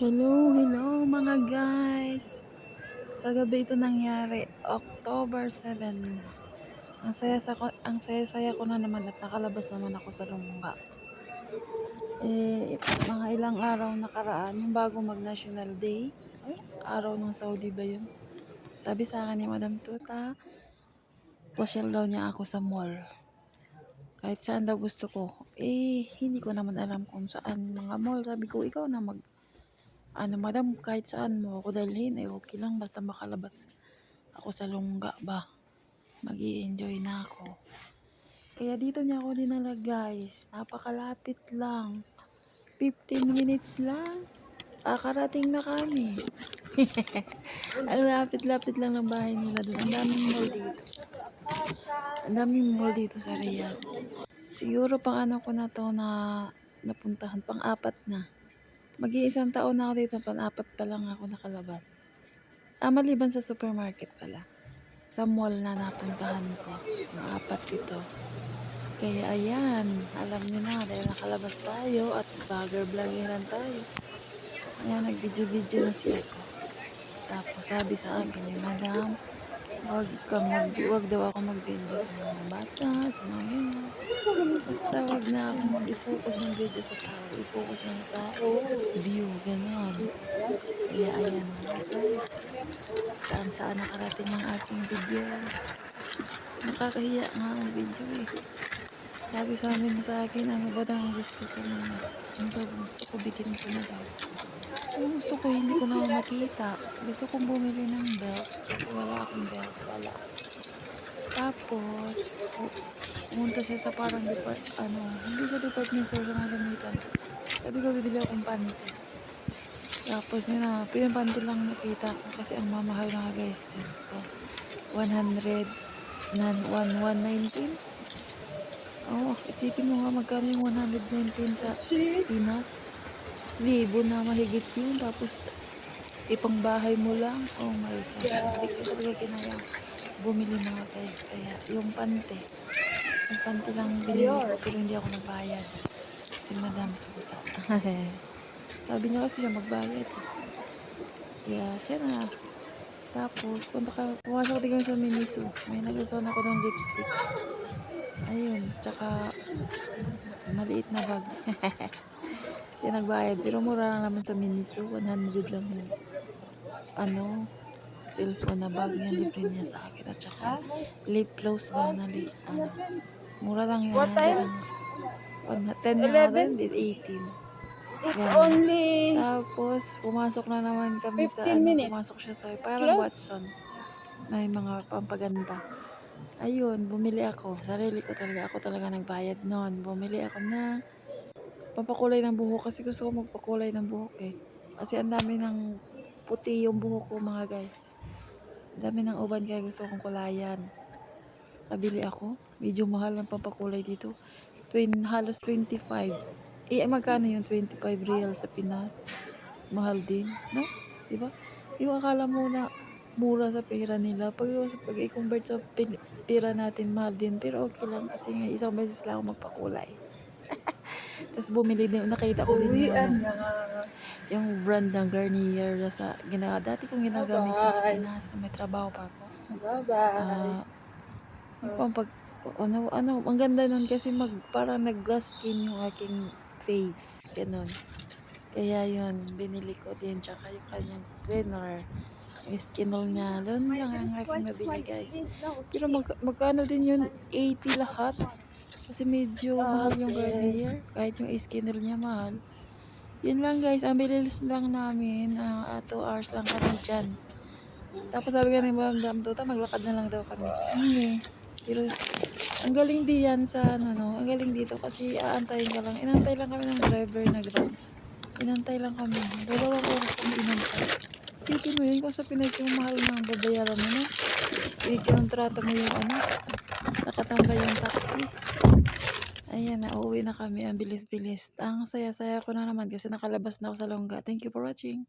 Hello mga guys. Kagabi ito nangyari, October 7. Ang saya-saya ko na naman at nakalabas naman ako sa lungga. Mga ilang araw nakaraan, yung bago mag-National Day, araw ng Saudi ba yun? Sabi sa akin ni Madam Tuta, pasyal daw niya ako sa mall. Kahit saan daw gusto ko. Hindi ko naman alam kung saan mga mall. Sabi ko, ikaw na madam, kahit saan mo ako dalhin, okay lang, basta makalabas ako sa lungga ba. Mag-i-enjoy na ako. Kaya dito niya ako dinala guys. Napakalapit lang. 15 minutes lang. Karating na kami. Ang lapit-lapit lang ng bahay nila doon. Ang daming mall dito. Ang daming mall dito sa Riyadh. Siguro pang ano ko na to na napuntahan. Pang-apat na. Mag-iisang taon na ako dito, pang-apat pa lang ako nakalabas. Maliban sa supermarket pala. Sa mall na napuntahan ko. Pang-apat ito. Kaya ayan, alam niyo na dahil nakalabas tayo at vlogger-vloggeran tayo. Ayan, nag-video-video na siya ako. Tapos sabi sa akin ni Madam, wag daw ako mag-video sa mga bata, sa mga ganyan. Basta wag na ako mag-focus ng video sa tao. I-focus lang sa view, ganon. Kaya ayan mga guys. Saan nakarating ang aking video. Nakakahiya nga ang video eh. Sabi sa akin, ano ba daw ang gusto ko na gusto ko bilhin ko na daw. Ang gusto ko hindi ko na makita. Gusto kong bumili ng belt kasi wala akong belt. Wala. Tapos, pumunta siya sa parang hindi siya department store sa mga damitan. Sabi ko, bibili akong panty. Tapos yun na, yung panty lang nakita ko kasi ang mamahal mga guys, Diyos ko. 119? Isipin mo nga magkano yung 119 sa Pinas. Libo na mahigit yun. Tapos, ipang bahay mo lang. Oh my God. Hindi ko talaga kinayang bumili mga guys. Kaya, yung panty lang binili ko pero hindi ako nagbayad. Si Madam Tuta. Sabi niya kasi siya magbayad. Kaya, siya na. Tapos, pumasok din kami sa Miniso. May nagustuhan ako ng lipstick. Ayun, tsaka maliit na bag. Siya nagbayad, pero mura lang naman sa Miniso. 100 lang yung cellphone na bag niya, libre niya sa akin. At tsaka lip gloss ba na mura lang yun. What time? 10 na natin, 18. It's Yan. only Tapos, pumasok na naman kami sa 15 minutes. pumasok siya sa parang Close? Watson. May mga pampaganda. Ayun, bumili ako. Sarili ko talaga. Ako talaga nagbayad noon. Bumili ako na pampakulay ng buhok kasi gusto ko magpakulay ng buhok eh. Kasi ang dami ng puti yung buhok ko mga guys. Ang dami ng uban kaya gusto kong kulayan. Kabili ako. Medyo mahal ang pampakulay dito. Halos 25. Magkano yung 25 real sa Pinas? Mahal din, no? Diba? Yung akala mo na mura sa pera nila. Pag i-convert sa pera natin, mahal din. Pero okay lang kasi nga isang beses lang ako magpakulay. Tapos bumili din, nakita ko din yung brand ng Garnier sa dati kong ginagamit yun sa Pinas na may trabaho pa ako. Bye-bye. Ang ganda nun kasi parang nag-glass skin yung aking face. Ganon. Kaya yun, binili ko din. Tsaka yung kanyang cleaner. Yung skin roll niya. Doon lang ang aking nabili guys. Pero magkano din yun? 80 lahat. Kasi medyo mahal yung Garnier. Kahit yung skin roll niya mahal. Yun lang guys. Ang bilis lang namin. 2 hours lang kami dyan. Tapos sabi ka ni Madam Tuta, maglakad na lang daw kami. Pero ang galing diyan ang galing dito kasi aantayin ka lang. Inantay lang kami ng driver na Grab. Inantay lang kami. 2 oras kami inantay. Isipin mo yun kung sa Pinas yung mahal ng babayaran mo na. Kinontrata mo yung nakatambay yung taxi. Ayan, nauwi na kami. Ang bilis-bilis. Ang saya-saya ko na naman kasi nakalabas na ako sa longga. Thank you for watching.